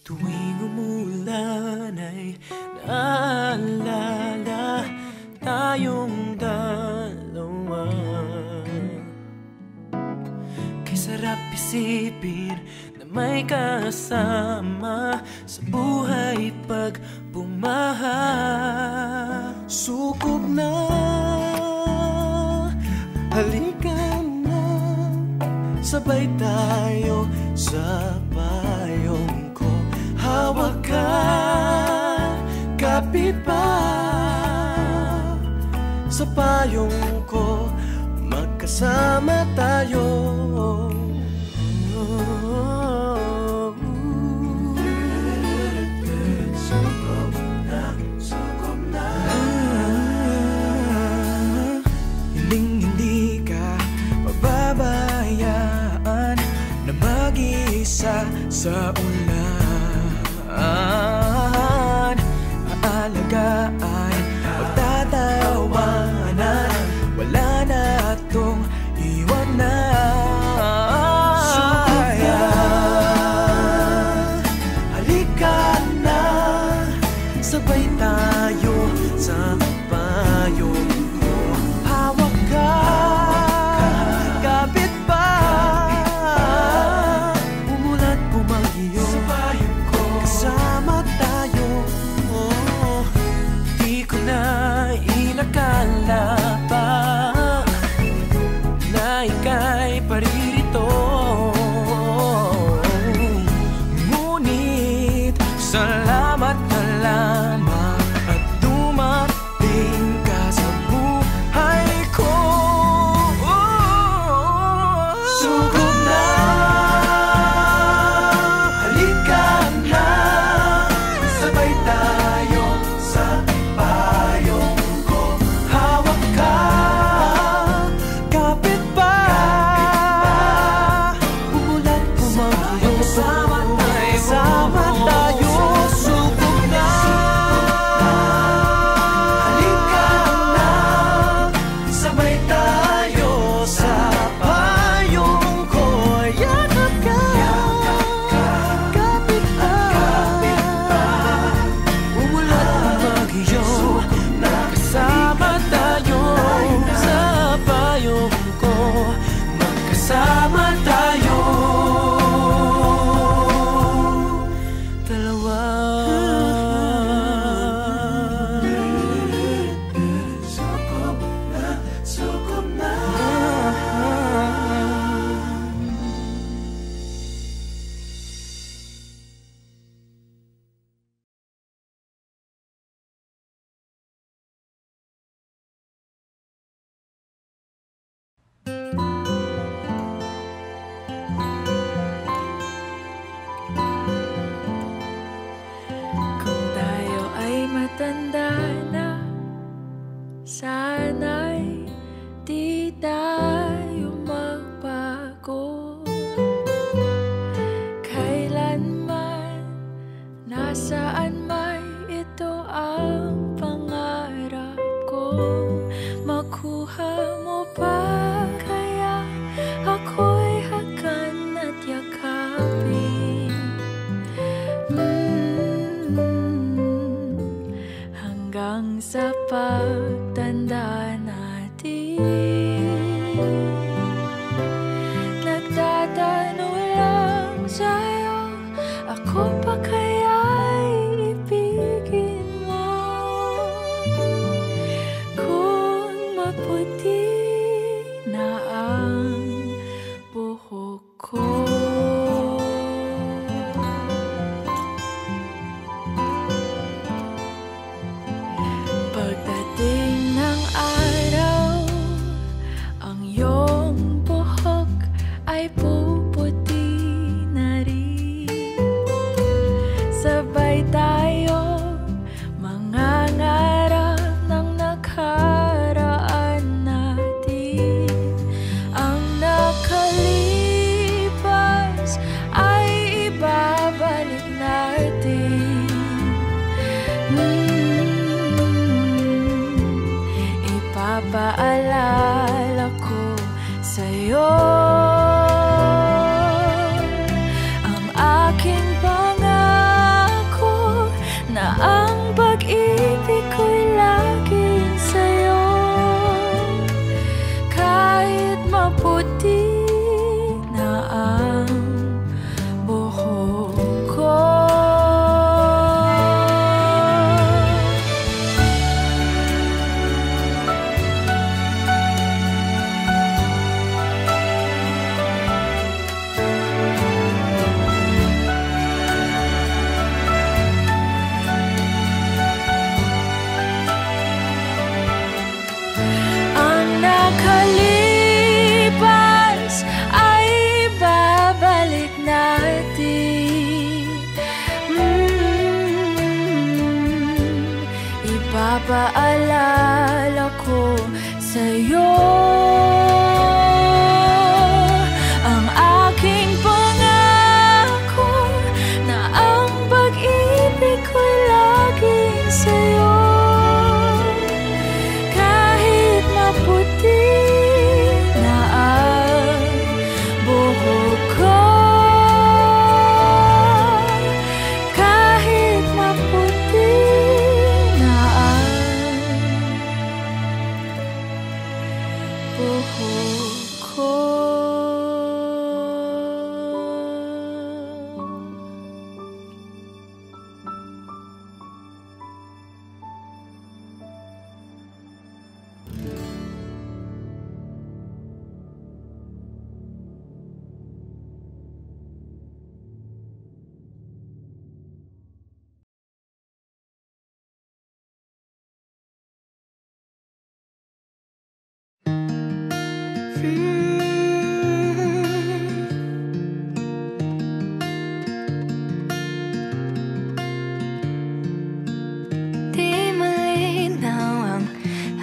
Tuwing umulan ay naalala tayong dalawa. Kay sarap isipin na may kasama sa buhay pag bumaha. Sukob na, halika na, sabay tayo sa payong ko. Hawak ka, kapit pa sa payong ko, magkasama tayo. Sukob na, sukob na. Hindi ka pababayaan na mag-isa sa ulan. Aalagaan, pagtatawanan, wala na itong iwanan. Sukob na, halika na, sabay tayo sa payong ko. Hawak ka, kapit pa, umulat bumagyo sa payong ko, kasama tayo. Di ko na inakala pa na ika'y paririto, ngunit salamat na lamang at dumating ka sa buhay ko. Sukob na, halika na, sabay tayo sa payong ko. Hawak ka, kapit pa, umulat bumagyo, kasama tayo. Sukob na, halika na, sabay tayo sa payong ko. Yakap ka, kapit pa, umulat bumagyo, kasama tayo sa payong ko, magkasama tayo dalawa. Sukob na, sukob na. Kung tayo ay matanda na, sana'y di tayo magbago. Kailanman, nasaan may ito ang pangarap ko. Makuha mo ba kaya ako'y hagan at yakapin? Hanggang sa pagtanda natin, nagtatanong lang sa'yo, ako pa kaya'y ibigin mo? Kung maputi na ang buhok ko, pagdating ng araw ipapaalala ko sa'yo ang aking pangako na ang pag-ibig ko'y laging sa'yo. Kahit maputi na ang buhok ko, nakalipas ay babalik natin. Ipapaalala ko sa'yo ang aking pangako na ang pag-ibig ko'y laging sa'yo. Kahit maputi na ang buhok ko, kahit maputi na ang buhok ko. Di malinaw ang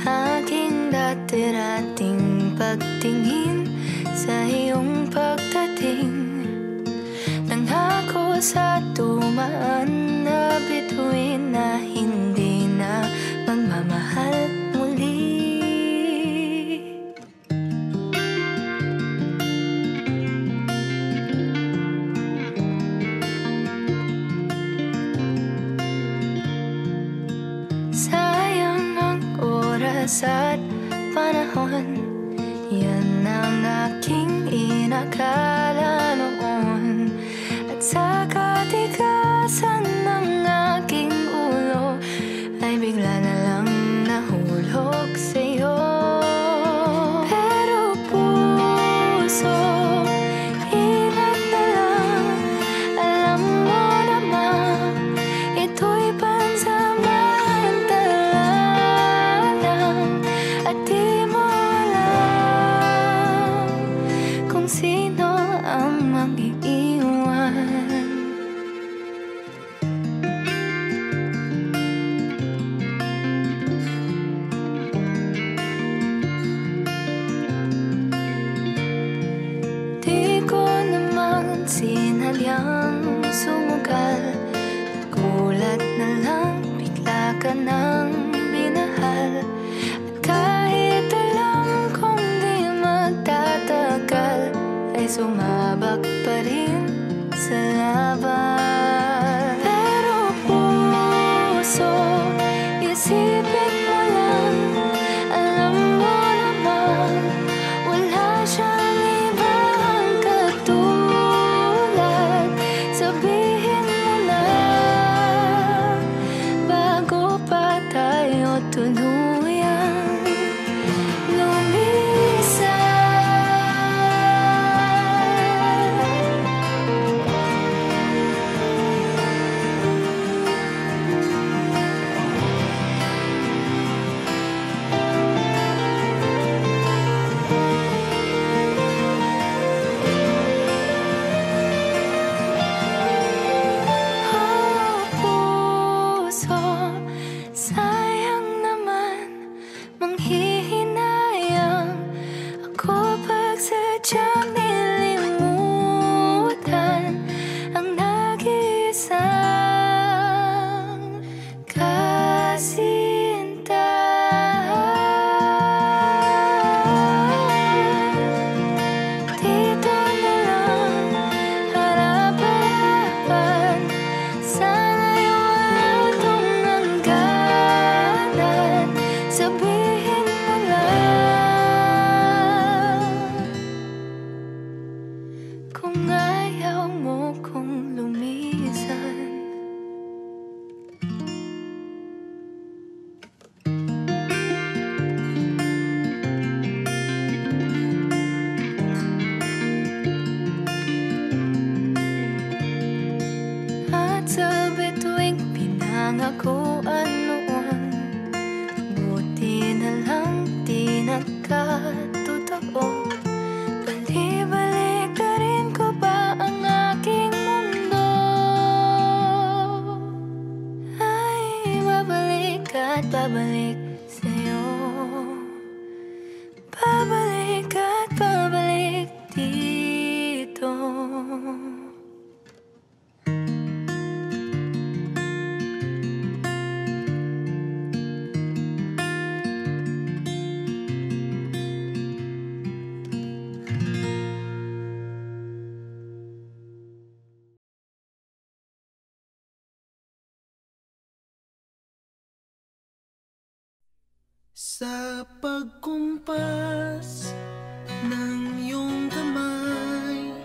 aking dati-dating pagtingin sa iyong pagdating. Nangako sa tumaan na bituin na hindi na magmamahal muli. Sayang ang oras at panahon, yan ang aking inakala noon. At sa katikasan ng aking ulo ay bigla na lang nahulog sa'yo. Pero puso, ingat na lang, alam mo naman ito'y pansamantala lang. At di mo alam kung sino ang mag-iiwan. Di ko naman sinadyang sumugal, gulat na lang bigla ka nang minahal. At kahit alam kong di magtatagal, ay sumabak pa rin sa laban. Pero puso, isipin mo lang, alam mo naman wala siyang ibang katulad. Sabihin mo na bago pa tayo tuluyang lumisan. kasintahan. nagkatotoo. Bali-balik ka rin ko ba ang aking mundo? Ay, babalik at babalik sa'yo. Babalik at babalik dito. Sa pagkumpas ng iyong kamay,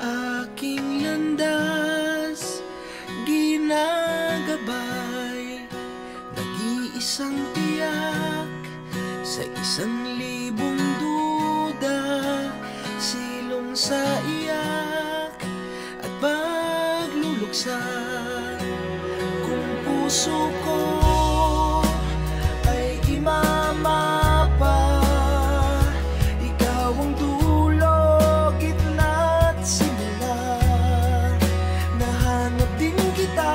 aking landas ginagabay. Nag-iisang tiyak sa 1,000 duda, silong sa iyak at pagluluksa. Kung puso ko mapa, ikaw ang dulo, gitna at simula. Nahanap din kita,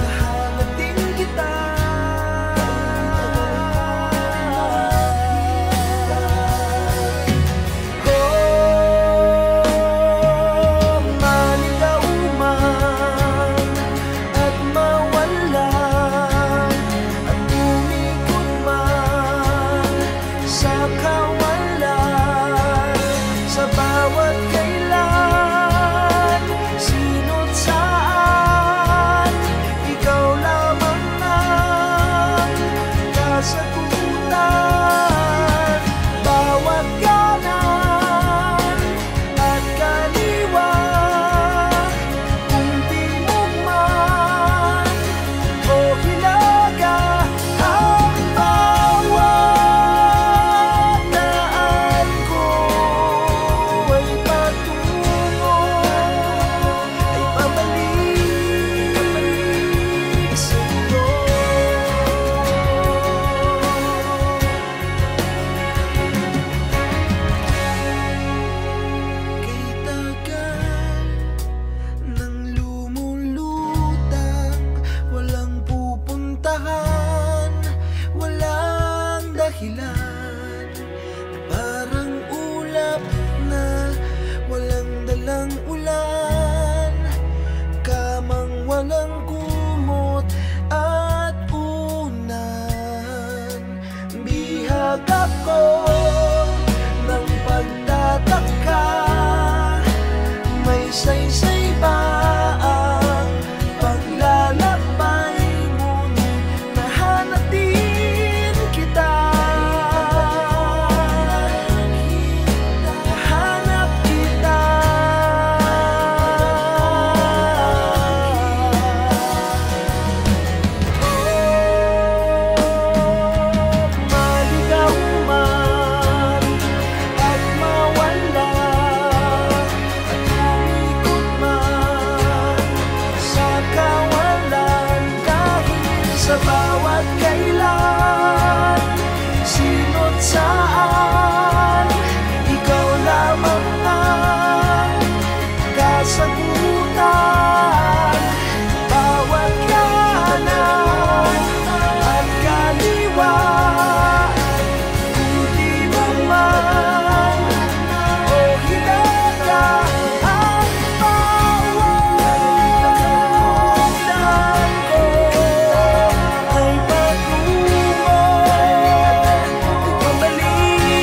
nahanap din kita. Oh, maligaw man at mawala, at umikot man sa kawalan, sa bawat kailan, sino't saan, ikaw lamang ang kasagutan. Bawat kanan at kaliwa, kung timog man o hilaga, ang bawat daan ko ay patungo, ay pabalik sa iyo. Kay tagal nang lumulutang, walang pupuntahan, walang dahilan. Parang ulap na walang dalang ulan, kamang walang kumot at unan. Bihag ako ng pagtataka, may saysay ba ang paglalakbay, ngunit nahanap din kita. Nahanap kita. Maligaw man at mawala, at umikot man sa kawalan, dahil sa bawat kailan, sino't saan, ikaw lamang ang kasagutan. Bawat kanan at kaliwa, kung di mo man o hilaga, ang bawat daan ko ay patungo, ay pabalik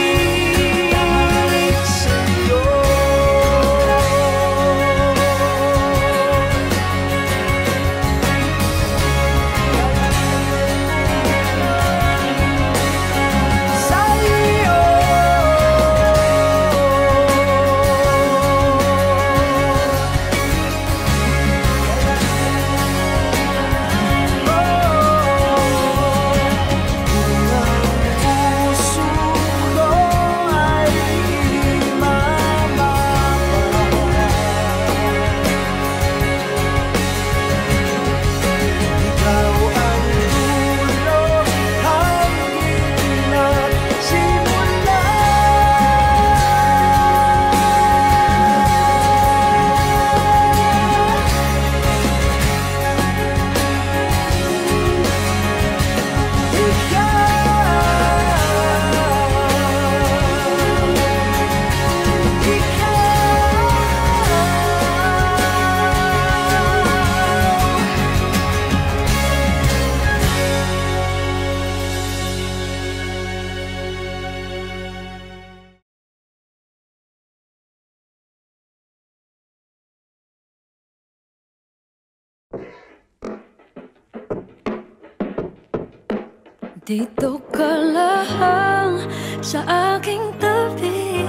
Dito ka lang sa aking tabi.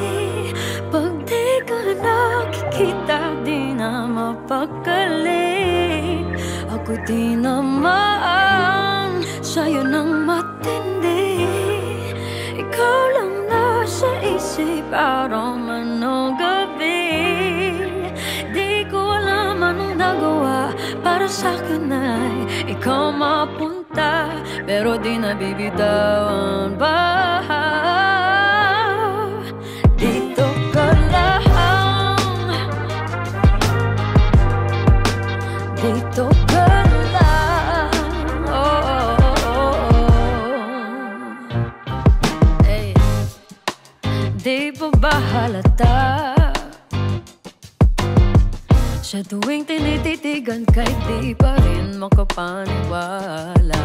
Pag di ka nakikita, di na mapakali. Ako di naman sa'yo nang matindi. Ikaw lang nasa isip araw man o gabi. Di ko alam anong nagawa para sa'kin ay ikaw mapunta, pero di nabibitawan ba? Dito ka lang, dito ka lang, oh, oh, oh. Hey. Di ba ba halata sa tuwing tinititigan kay di pa rin makapaniwala?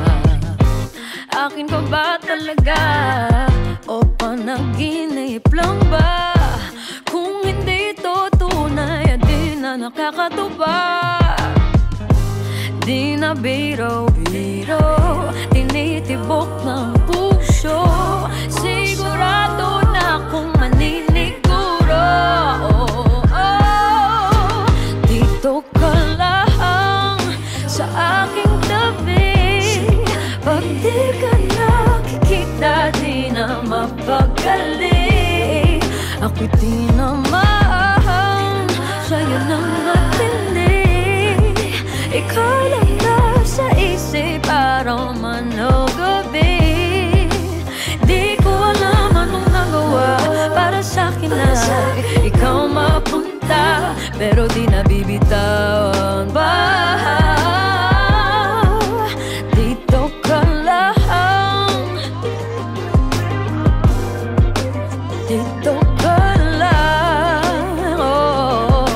Akin ka ba talaga o panaginip lang ba? Kung hindi to tunay, di na nakakatuwa. Di na biro-biro, tinitibok ng puso. Sigurado na kung maniniguro. Dito ka lang sa aking tabi. Pag di ka nakikita, di na mapakali. Ako'y di naman sa'yo nang matindi. Ikaw lang nasa isip araw man o gabi. Di ko alam anong nagawa para sa'kin na ikaw mapunta, pero di nabibitawan ba? Dito ka lang, dito ka lang, oh.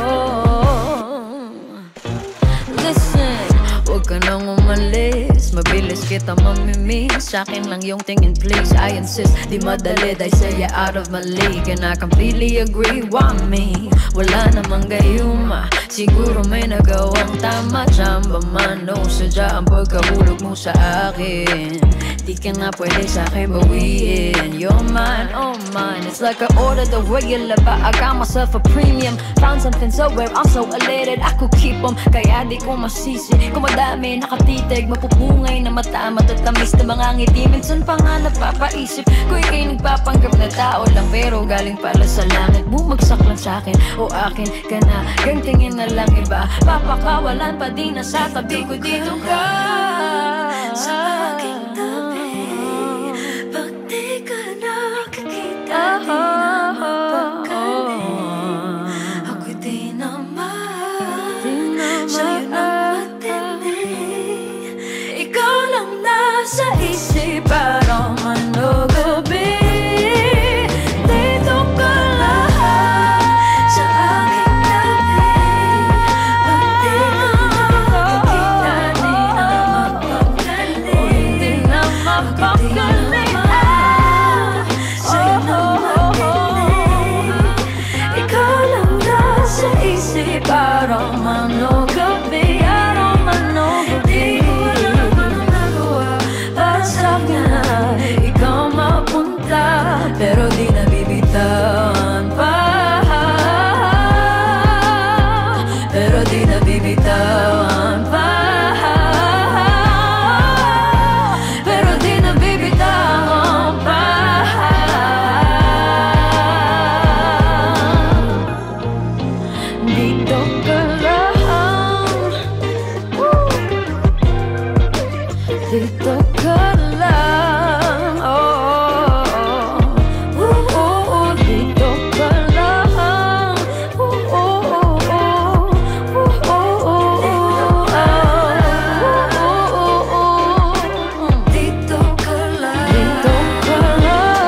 Listen, huwag ka nang umalis, mabilis kita mamimiss. Sa'kin lang yung tingin please, I insist. Di madali dahil say you're out of my league, and I completely agree, why me? Wala namang gayuma, siguro may nagawang tama. Tsamba man o sadya ang pagkahulog mo sa akin. Di ka na pwede sa'kin bawiin. You're mine, oh mine. It's like I ordered the regular, but I got myself a premium. Found something so rare, I'm so elated, I could keep them. Kaya di ko masisi kung madami nakatitig, mapupungay na mata, matatamis na mga ngiti. Minsan pa nga napapaisip ko ika'y nagpapanggap na tao lang, pero galing pala sa langit. Bumagsak lang sa'kin o akin ka na, gantingin na lang iba. Papakawalan pa di na sa tabi ko. Dito ka sa aking tabi. Pag di ka nakikita, di na mapakali. Ako'y di naman sa'yo nang matindi. Ikaw lang nasa isip araw man o gabi. Dito ka lang sa aking tabi. Pag di ka nakikita, di na mapakali. Di na mapakali. Sa'yo nang matindi. Ikaw lang nasa isip araw man o gabi. Araw man o gabi. Di ko alam anong nagawa para sa'kin na ikaw mapunta, pero di nabibitawan pa. Pero di nabibitawan pa. Pero di nabibitawan pa. Dito ka lang, dito ka lang, oh, oh, oh, dito ka lang, oh, oh, oh, oh, oh, dito ka lang, dito ka lang,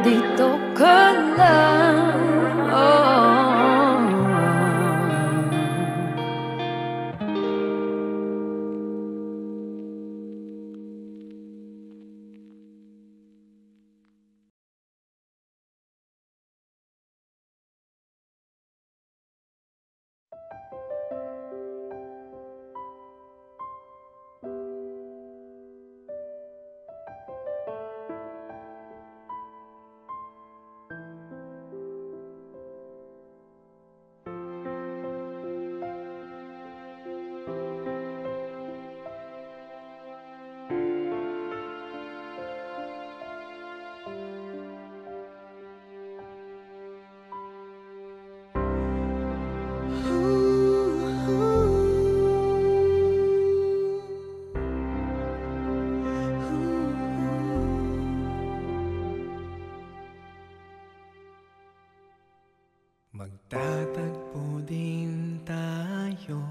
dito ka lang, oh. Magtatagpo din tayo,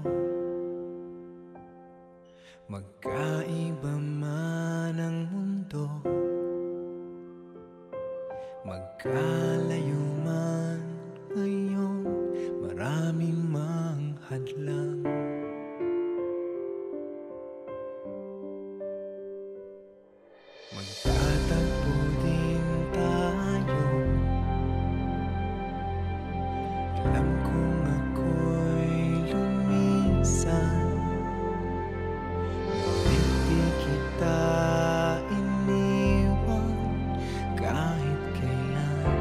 magkaiba man ang mundo, magkalayo man ngayon, marami mang hadlang. Magtatagpo din tayo, alam kong ako'y lumisan, ngunit di kita iniwan kahit kailan.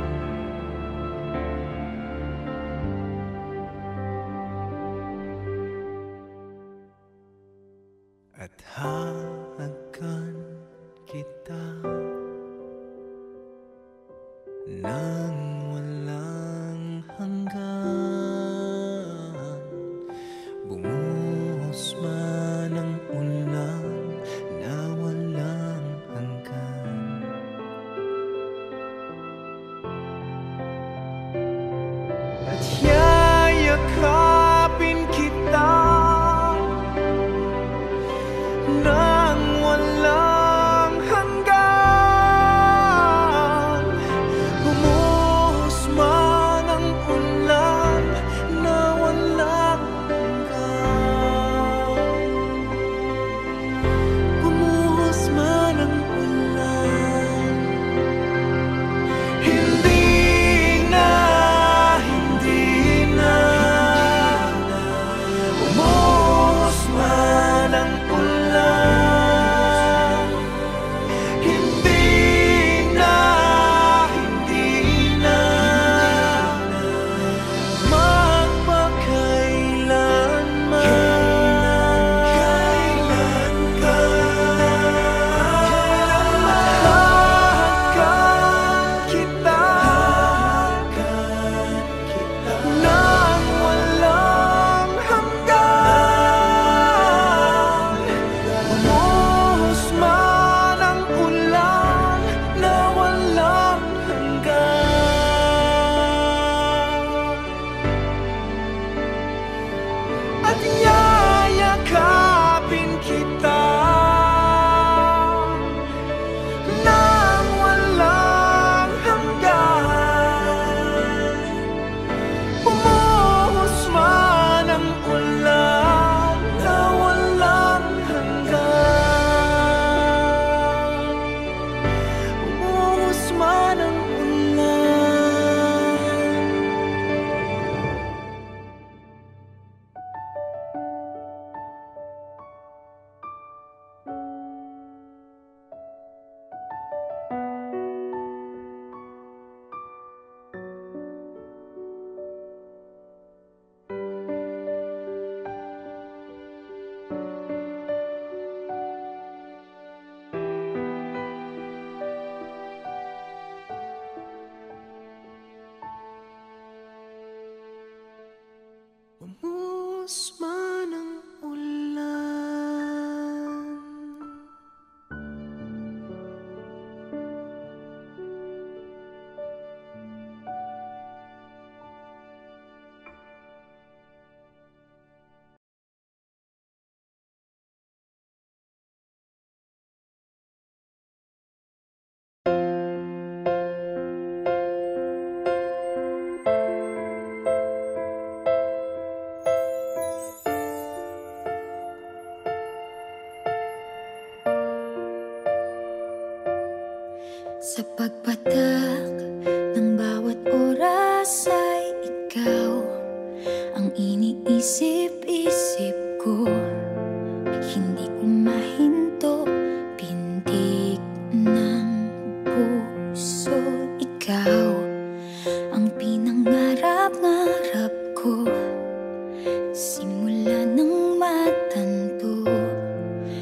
At hahagan kita nang walang hanggan, bumuhos man ang ulan na walang hanggan. At yayakapin kita nang walang hanggan, bumuhos man ang ulan na walang hanggan. Bumuhos man ang ulan, hindi na, hindi na. Bumuhos man ang ulan, hindi na, hindi na. Magpakailanman, hahagan kita nang walang hanggan, bumuhos man ang ulan na walang hanggan. At yayakapin kita nang walang hanggan, bumuhos man ang ulan na walang hanggan. Bumuhos man ang ulan. Bumuhos man ang ulan. Sa pagpatak ng bawat oras ay ikaw ang iniisip-isip ko. Hindi ko mahinto, pintig ng puso. Ikaw ang pinangarap-ngarap ko, simula ng matanto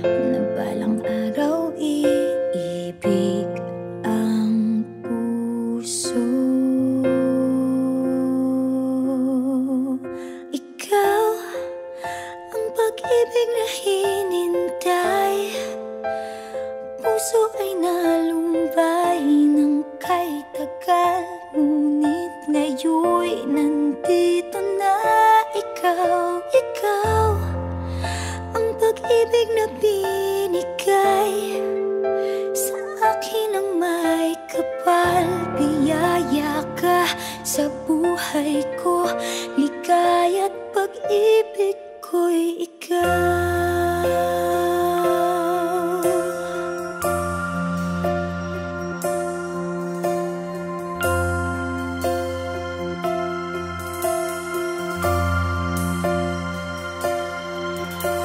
na balang araw iibig ang puso. Ikaw ang pag-ibig na hinintay, puso ay nalumbay ng kay tagal, ngunit ngayon'y nandito. pag-ibig na binigay sa akin ang may kapal. Biyaya ka sa buhay ko, ligaya't pag-ibig ko'y ikaw.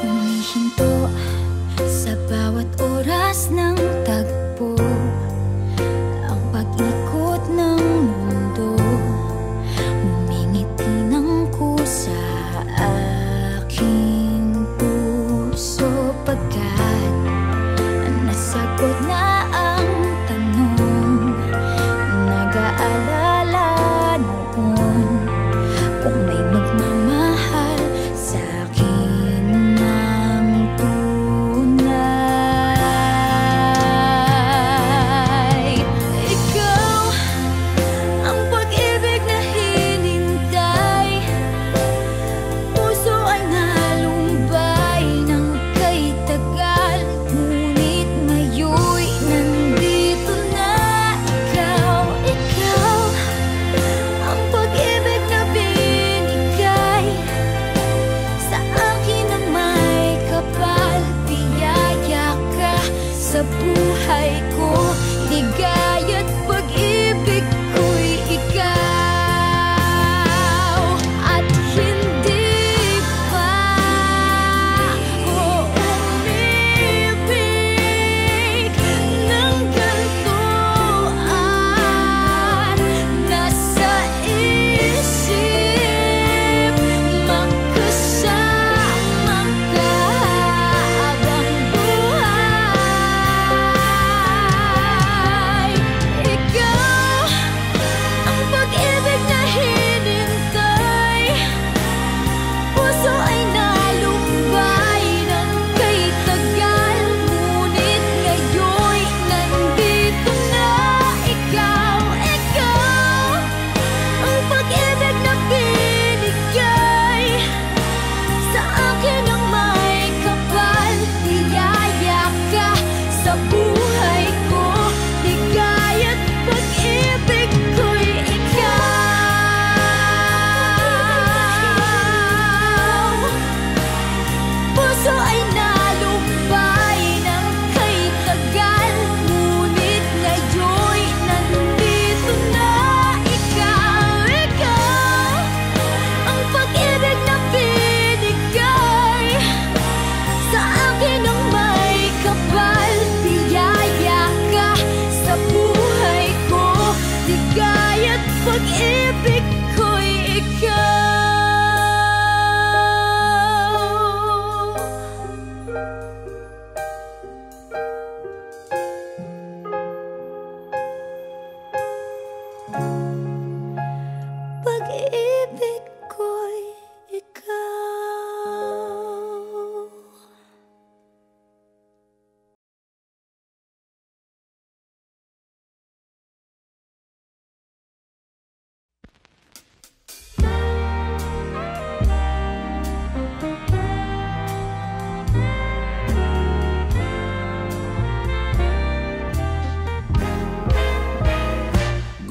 Humihinto sa bawat oras ng tagpo, ang pag-ikot ng mundo, ngumingiti ng kusa aking puso. Pagkat nasagot na ang tanong, nag-aalala noon kung may magmamahal sa akin ng tunay. Ikaw ang pag-ibig na hinintay, puso ay nalumbay ng kay tagal, ngunit ngayon'y nandito na ikaw. Ikaw ang pag-ibig na binigay sa akin ang may kapal. Biyaya ka sa buhay ko, ligaya't pag-ibig ko'y ikaw. At hindi pa ako umibig ng ganito at nasa isip makasama ka habang buhay. Ikaw ang pag-ibig na hinintay, puso ay nalumbay ng kay tagal, ngunit ngayon'y nandito na ikaw. Ikaw ang pag-ibig na binigay sa akin ang may kapal. Biyaya ka sa buhay ko, ligaya't pag-ibig ko'y ikaw. Puso ay nalumbay ng kay tagal, ngunit ngayon'y nandito na ikaw. Ikaw ang pag-ibig na binigay sa akin ang may kapal. Biyaya ka sa buhay ko, ligaya't pag-ibig ko'y ikaw. Pag-ibig ko'y ikaw.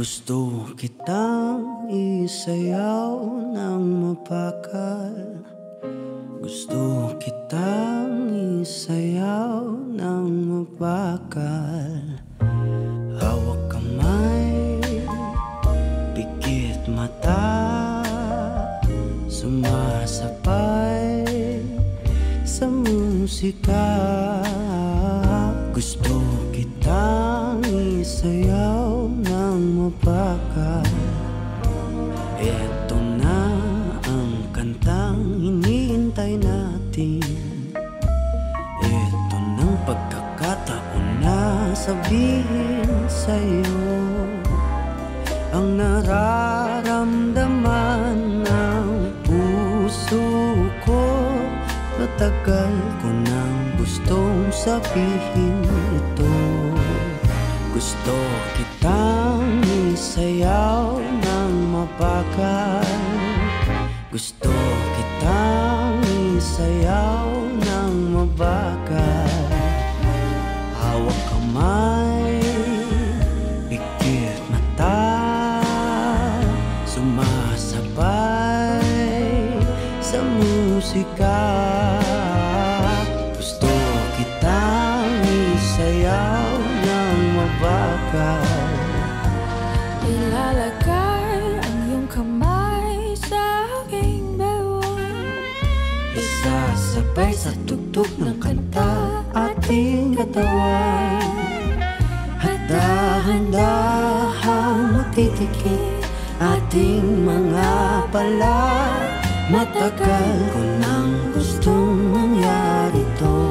Gusto kitang isayaw ng mapakal, gusto kitang isayaw ng mapakal. Hawak kamay, pikit mata, sumasabay sa musika. Gusto kitang isayaw ng mapakal. Eto na ang kantang hinihintay natin. Eto ng pagkakataon na sabihin sa'yo ang nararamdaman ng puso ko. Matagal ko nang gustong sabihin ito. Gusto kitang isayaw ng mabagal, gusto kitang isayaw ng mabagal. musika. Gusto kitang isayaw ng mabagal. Ilalagay ang iyong kamay sa aking bewang. Isasabay sa tugtog ng kanta ating katawan. At dahan-dahang matitikit ating mga pala. Matagal ko nang gustong mangyari to.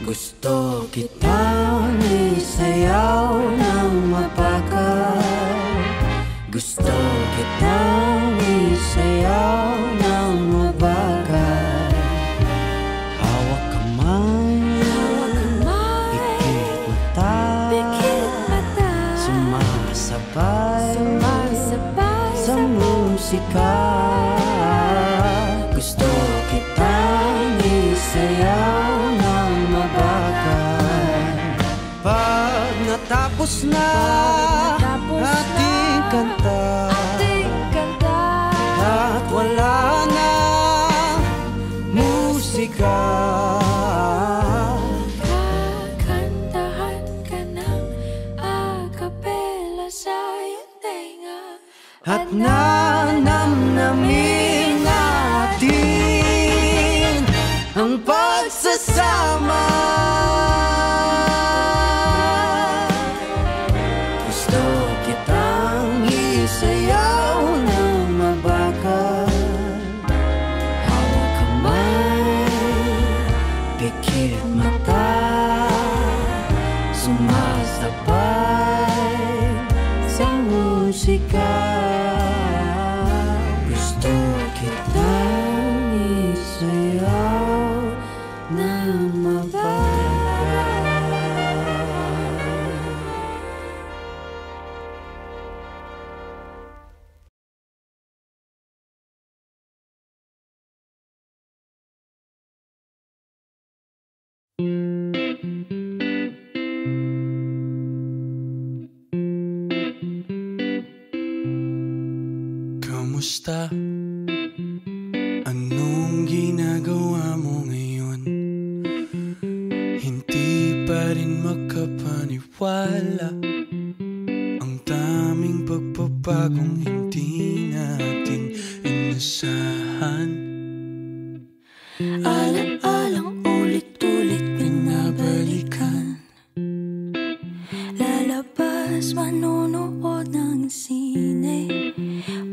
Gusto kitang isayaw ng mabagal. Gusto kitang isayaw ng mabagal. Hawak kamay, pikit mata, sumasabay sa musika. Gusto kitang isayaw ng mabagal. Pag natapos na ating kanta, at wala na musika, kakantahan ka ng acapella sa iyong tenga. at nanamnamin natin ang pagsasama. Gusto kitang isayaw ng mabagal. Hawak kamay, pikit mata, sumasabay sa musika. Gusto kitang isayaw ng mabagal. Kamusta? Anong ginagawa mo ngayon? Hindi pa rin makapaniwala ang daming pagbabagong hindi natin inasahan. Alang-alang ulit-ulit pinabalikan. Lalabas, manonood ng sine.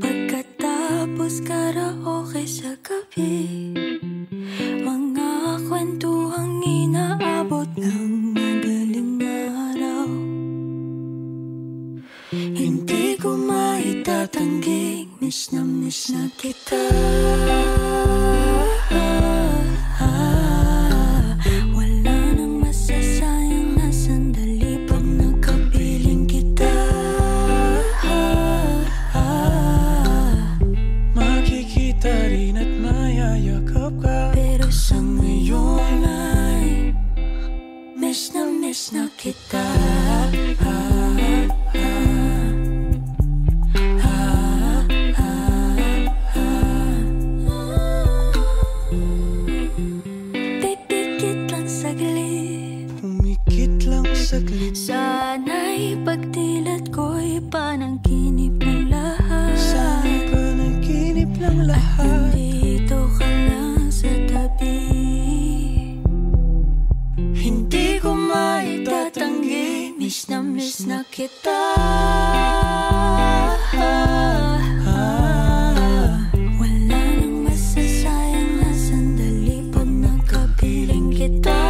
Pagkatapos karaoke sa gabi. Mga kwentuhang inaabot ng madaling araw. Hindi ko maitatanggi, miss na kita. Wala nang masasayang na sandali pag nakapiling kita. Makikita rin at mayayakap ka. Pero sa ngayon ay miss na kita. Pipikit lang saglit, Pumikit lang saglit. sana'y pagdilat ko'y panaginip ng lahat. Sa'y panaginip lang lahat. Nandito ka lang sa tabi. Hindi ko maitatanggi, miss na kita. Wala nang masasayang na sandali pag nakapiling kita.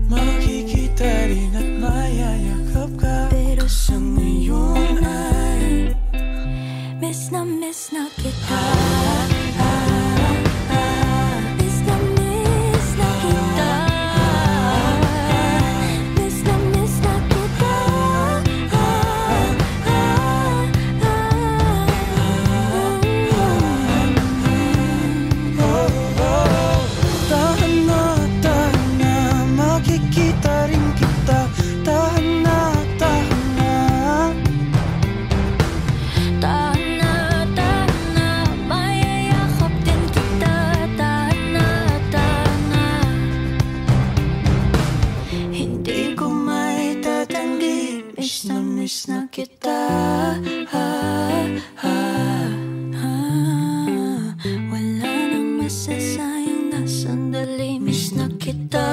Makikita rin at mayayakap ka. Pero sa ngayon ay miss na kita. Miss na kita. Miss na kita. Tahan na, makikita rin kita. Tahan na. Tahan kita. Wala nang masasayang na sandali, miss na kita.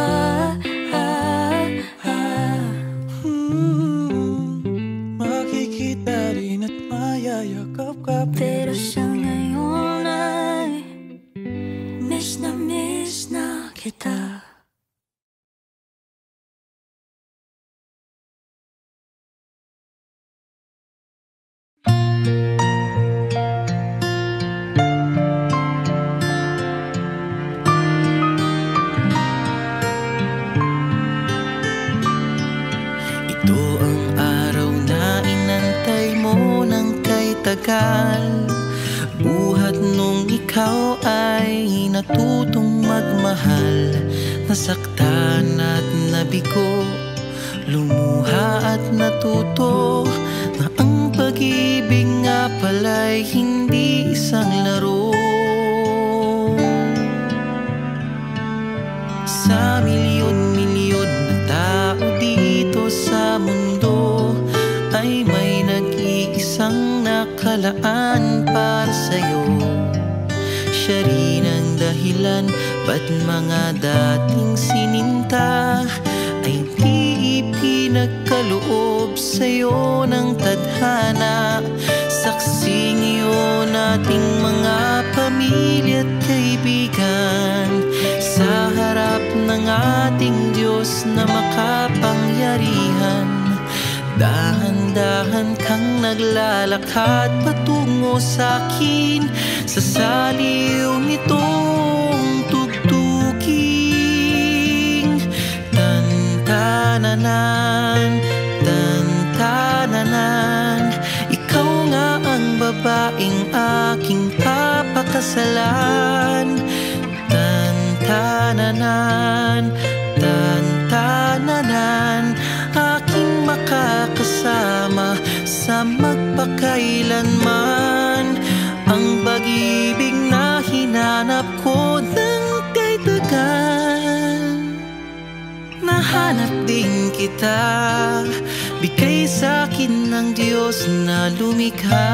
Makikita rin at mayayakap ka, Pero sa ngayon ay miss na kita. Ito ang araw na inantay mo ng kay tagal. Buhat nung ikaw ay natutong magmahal. Nasaktan at nabigo, lumuha at natuto na ang pag-ibig nga pala'y hindi isang laro. Sa milyon-milyon na tao dito sa mundo ay may nag-iisang nakalaan para sa'yo. Siya rin ang dahilan ba't mga dating sininta ay di ipinagkaloob sa'yo ng tadhana. Saksi ngayon ating mga pamilya at kaibigan sa harap ng ating Diyos na makapangyarihan. Dahan-dahan kang naglalakad patungo sa'kin sa saliw nitong tugtuging. Tan-tananan, tan-tananan, ikaw nga ang babaeng aking papakasalan. Tan-tananan, tan-tananan, aking makakasama sa magpakailanman. Ang pag-ibig na hinanap ko ng kay tagal. Nahanap din kita, bigay sa'kin ng Diyos na lumikha.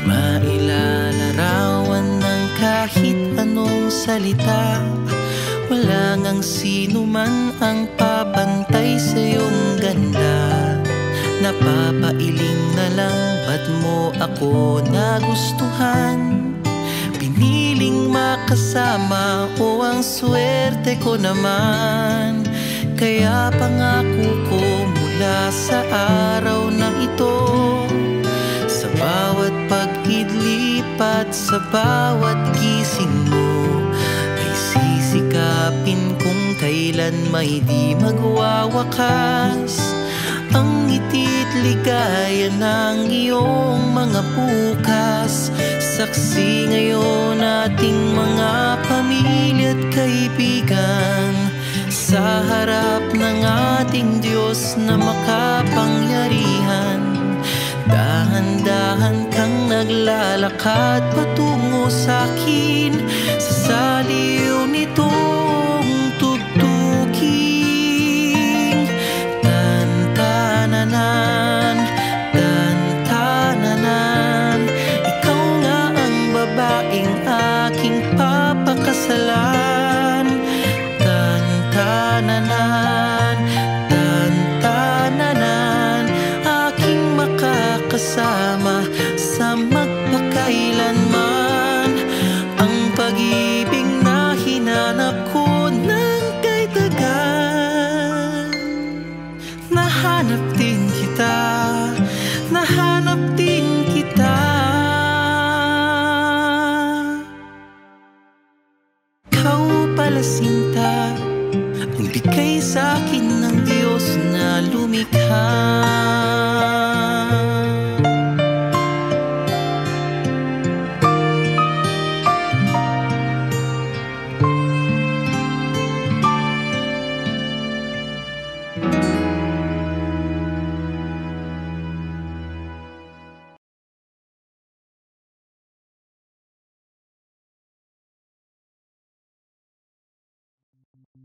Mailalarawan ng kahit anong salita. Wala ngang sino man ang papantay sa iyong ganda. Napapailing na lang ba't mo ako nagustuhan. Piniling makasama o ang swerte ko naman. Kaya pangako ko mula sa araw na ito, sa bawat pag-idlip at sa bawat gising mo, ay sisikapin kung kailan may di magwawakas ang ngiti't ligaya ng iyong mga bukas. Saksi ngayon ating mga pamilya at kaibigan sa harap ng ating Diyos na makapangyarihan. Dahan-dahan kang naglalakad patungo sa'kin sa saliw nitong tugtuging. Tan-tananan, tan-tananan, ikaw nga ang babaeng aking papakasalan. Tan-tananan, tan-tananan, aking makakasama sa magpakailanman. Ang pag-ibig na hinanap ko ng kay tagal. Nahanap din kita, nahanap din kita. Ikaw pala sinta, ang bigay sa'kin ng Diyos na lumikha. Di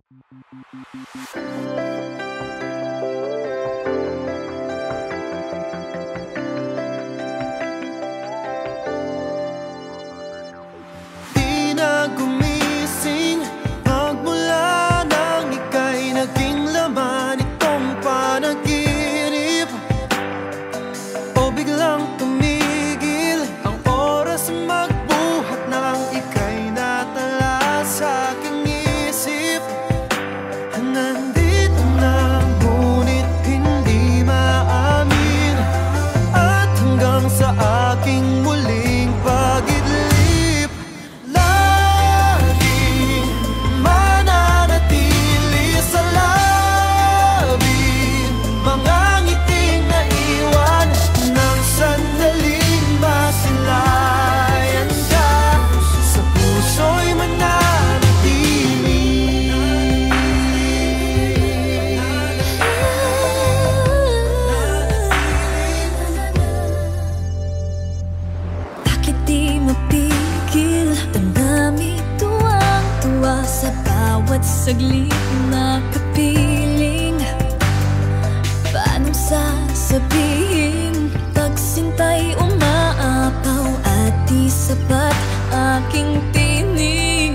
na gumising magmula nang ika'y naging laman itong panaginip, o biglang tumigil ang oras magbuhat nang ika'y natala sa aking isip. Nandito na ngunit hindi maamin, at hanggang sa aking muling pag-idlip, laging mananatili sa labi mga ngiting naiwan ng sandaling masilayan ka. Sa puso'y mananatili. Bakit di mapigil? Damdamin tuwang-tuwa sa bawat saglit na kapiling. Paano sasabihin pag sinta'y umaapaw at di sapat aking tinig?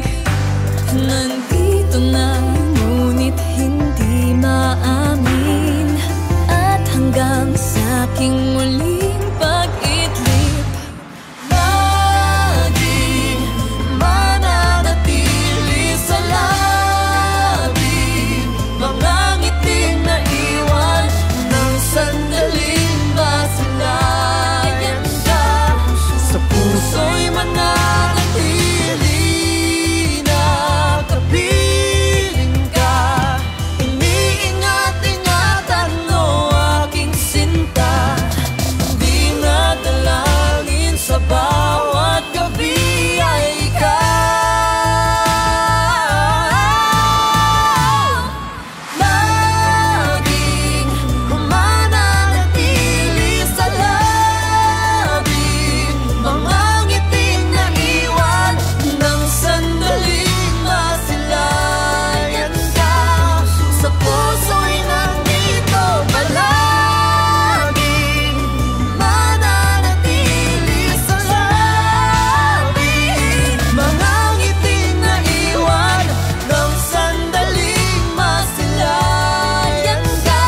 Nandito na ngunit hindi maamin, at hanggang sa aking muling pag-idlip, laging mananatili sa labi mga ngiting naiwan ng sandaling masilayan ka. Sa puso'y mananatili na kapiling ka. Iniingat-ingatan mo aking sinta, di nadalangin sa bawat gabi ay ikaw. Laging mananatili sa labi mga ngiting naiwan ng sandaling masilayan ka. Sa puso'y nandito palaging mananatili sa labi mga ngiting naiwan ng sandaling masilayan ka.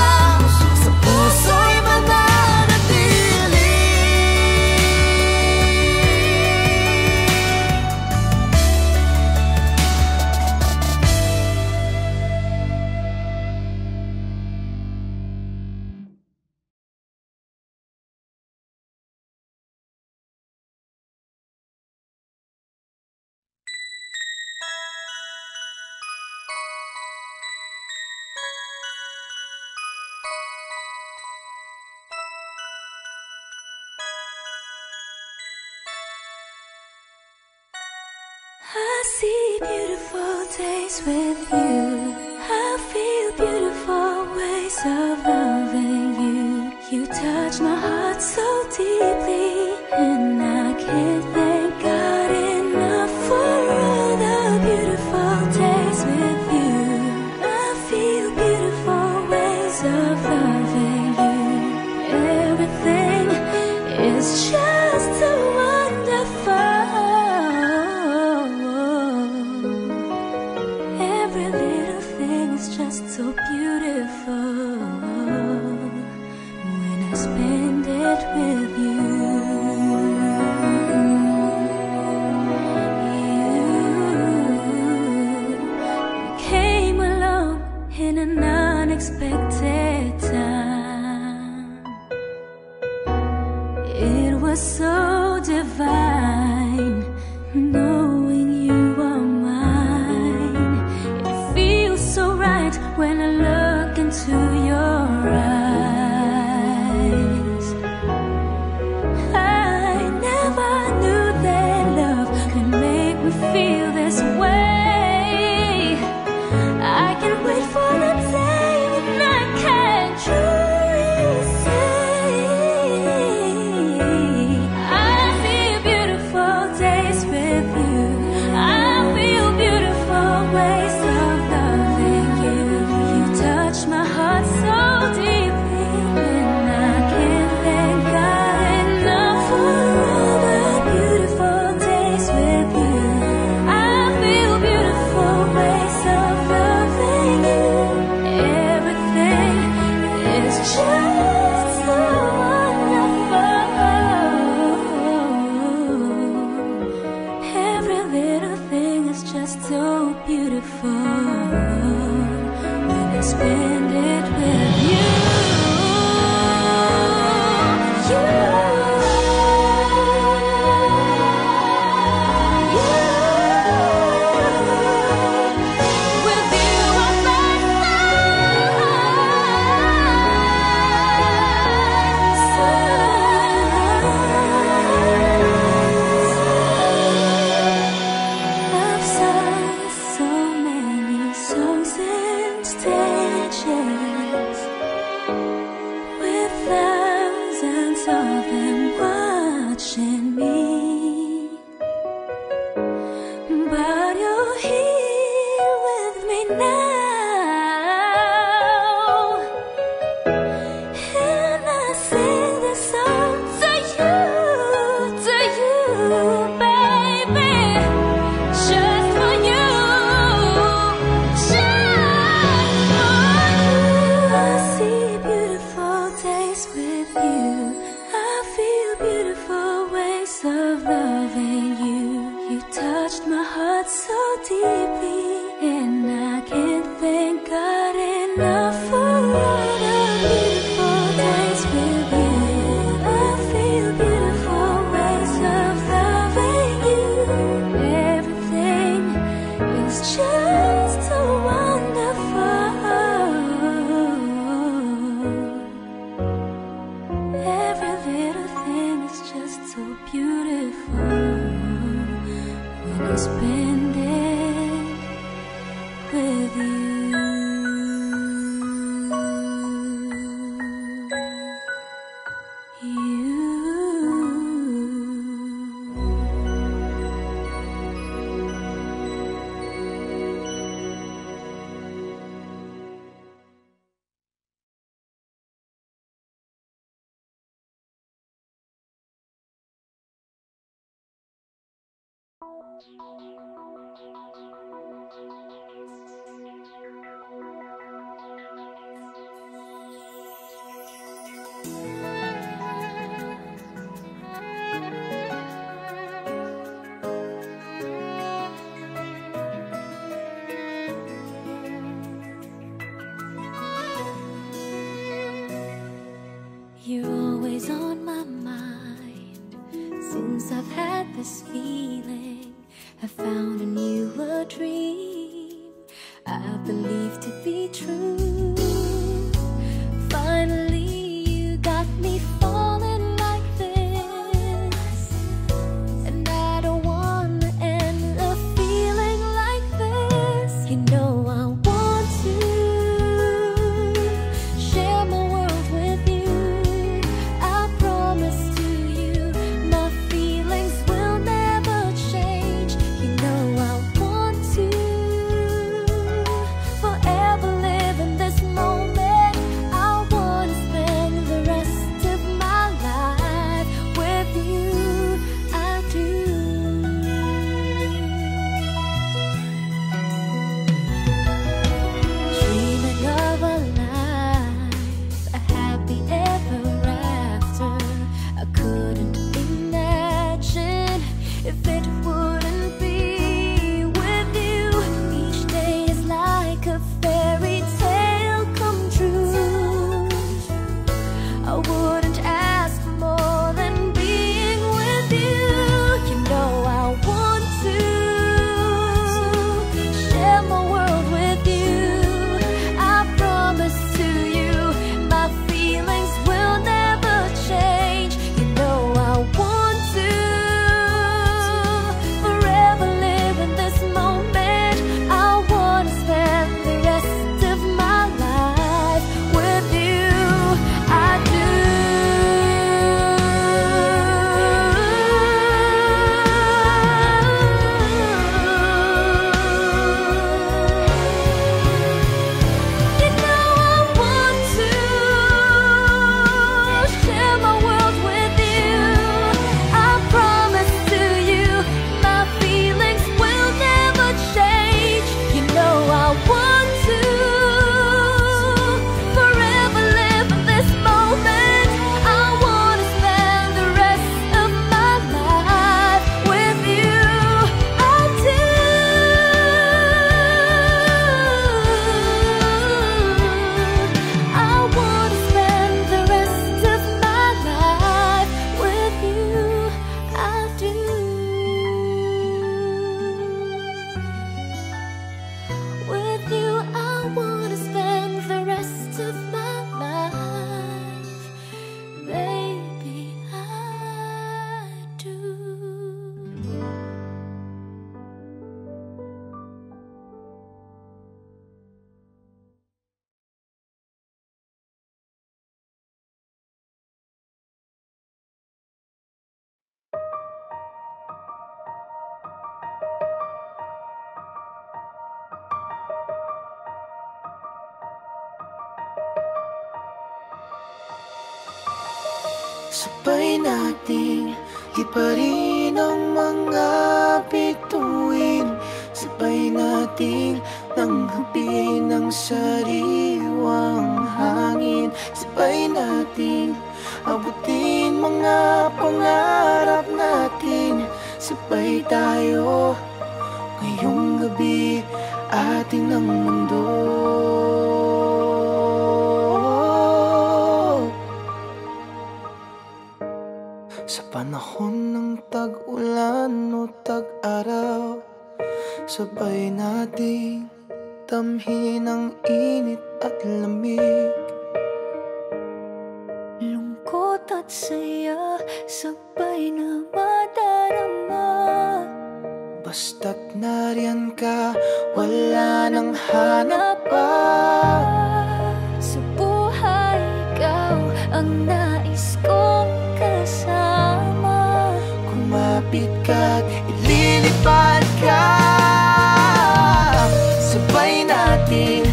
Sa puso'y mananatili. I see beautiful days with you. I feel beautiful ways of loving you. You touch my heart so deeply, and I can't thank God enough for all the beautiful days with you. I feel beautiful ways of loving you. Everything is just so wonderful. Every little thing is just so beautiful when I spend it with you. You came along in an unexpected time. It was so divine knowing you are mine. It feels so right when I look into your eyes. I never knew that love could make me feel this way. I can't wait for the day when I can truly say I beautiful when I spend it with you. You're always on my mind. Since I've had this feeling, I found in you a dream I believe to be true. Finally, you got me falling like this, and I don't want to end a feeling like this. You know I want to share my world with you. I promise to you my feelings will never change. You know I want to forever live in this moment. I want to spend the rest of my life with you. I do. Dreaming of a life, a happy ever after. I couldn't imagine if it wouldn't be with you. Each day is like a fairy tale come true. I wouldn't ask more than being with you. You know I want to share my world with you. I promise to you my feelings will never change. You know I want to forever live in this moment. I want to spend the rest of my life with you. I do. You know I want to share my world with you. I promise to you my feelings will never change. You know I want to forever live in this moment. I want to spend the rest of my life with you. I do. sabay nating liparin ang mga bituin, sabay nating tanggapin ang sariwang hangin, sabay nating abutin mga pangarap natin, sabay tayo ngayong gabi, atin ang mundo. Sa panahon ng tag-ulan o tag-araw, sabay nating tamhin ang init at lamig. Lungkot at saya, sabay na madarama. Basta't nariyan ka, wala nang hanap pa. Sa buhay, ikaw ang nais kong kasama. Kumapit ka't ililipad ka, sabay natin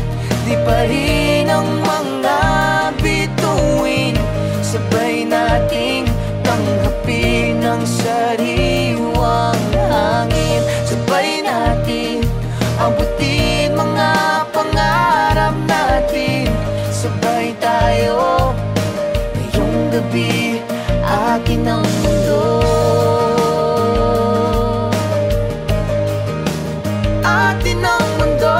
liparin ang mga bituin, sabay nating tanggapin ang sariwang hangin, sabay natin abutin mga pangarap natin, sabay tayo ngayong gabi, akin ang mundo. Atin ang mundo.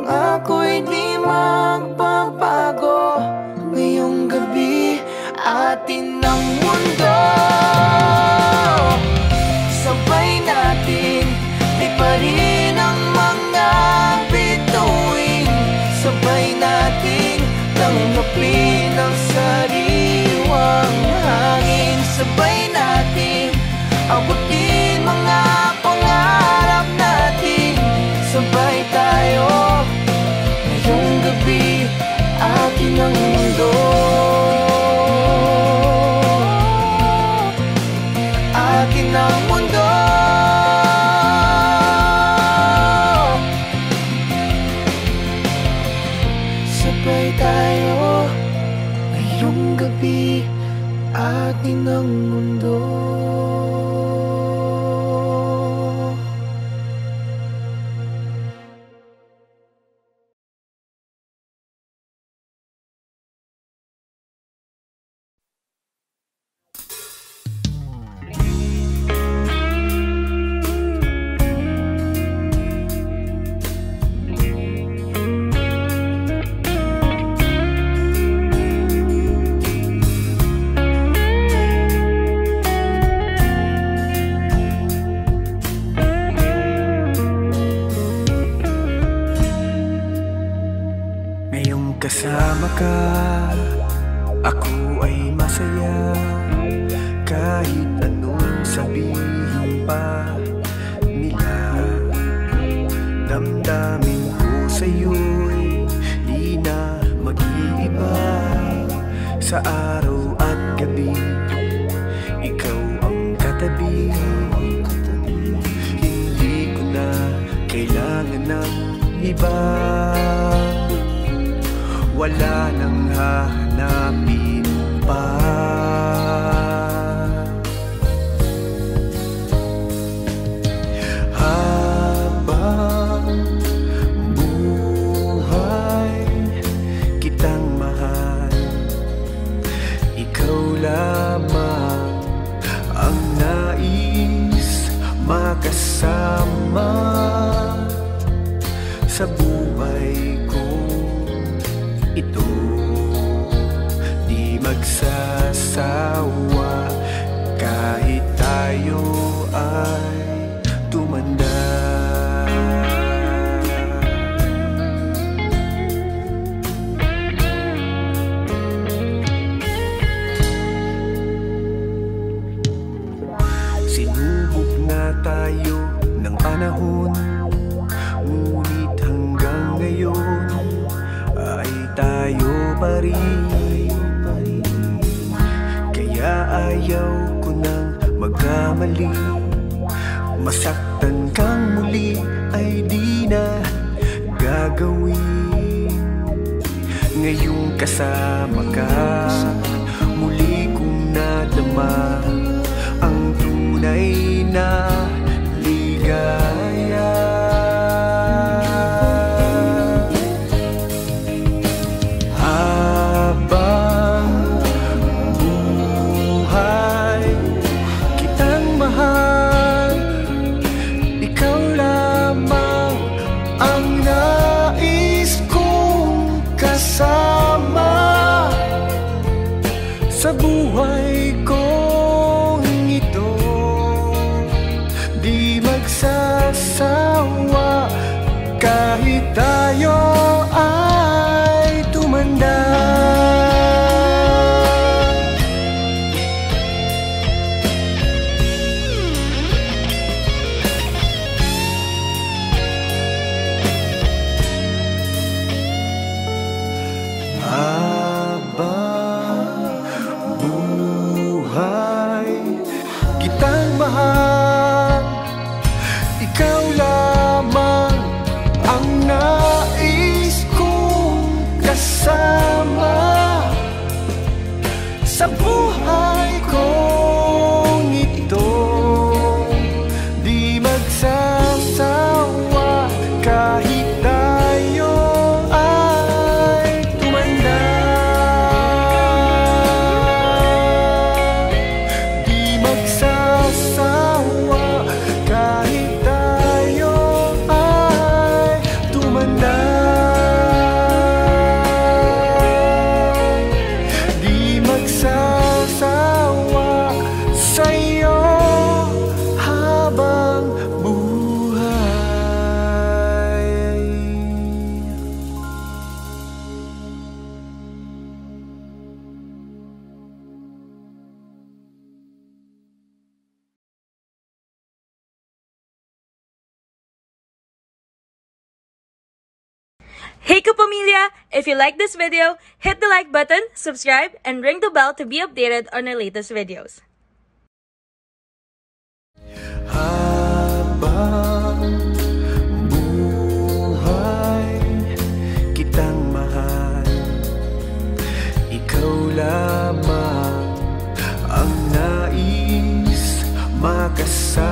Ako'y di magbabago, ngayong gabi, atin ang mundo. Sabay natin liparin ang mga bituin, sabay natin tanggapin ang sariwang hangin, sabay natin abutin mga pangarap natin, sabay tayo ngayong gabi, atin ang mundo. Atin ang mundo. Sabay tayo ngayong gabi, atin ang mundo. Kasama ka, ako ay masaya, kahit anong sabihin pa nila. Damdamin ko sa'yo'y di na mag-iiba. Sa araw at gabi, ikaw ang katabi. Hindi ko na kailangan ng iba. Wala nang hahanapin pa. Habang buhay, kitang mahal. Ikaw lamang ang nais makasama sa buhay ko. Ito di magsasawa kahit tayo ay tumanda. Sinubok na tayo ng panahon, ngunit hanggang ngayon ay tayo pa rin. Kaya ayaw ko nang magkamali, masaktan kang muli ay di na gagawin. Ngayong kasama ka, muli kong nadama ang tunay na ligaya. Habang buhay, kitang mahal, ikaw lamang ang nais kong kasama sa buhay kong ito. Di magsasawa kahit tayo ay tumanda. Habang buhay, kitang mahal, ikaw lamang ang nais kong kasama sa buhay kong ito. Di magsasawa kahit tayo ay tumanda. Di magsasawa kahit tayo ay tumanda. Di magsasawa sa'yo habang buhay. Hey Kapamilya! If you like this video, hit the like button, subscribe, and ring the bell to be updated on our latest videos. Habang buhay, kitang mahal, ikaw lamang ang nais makasama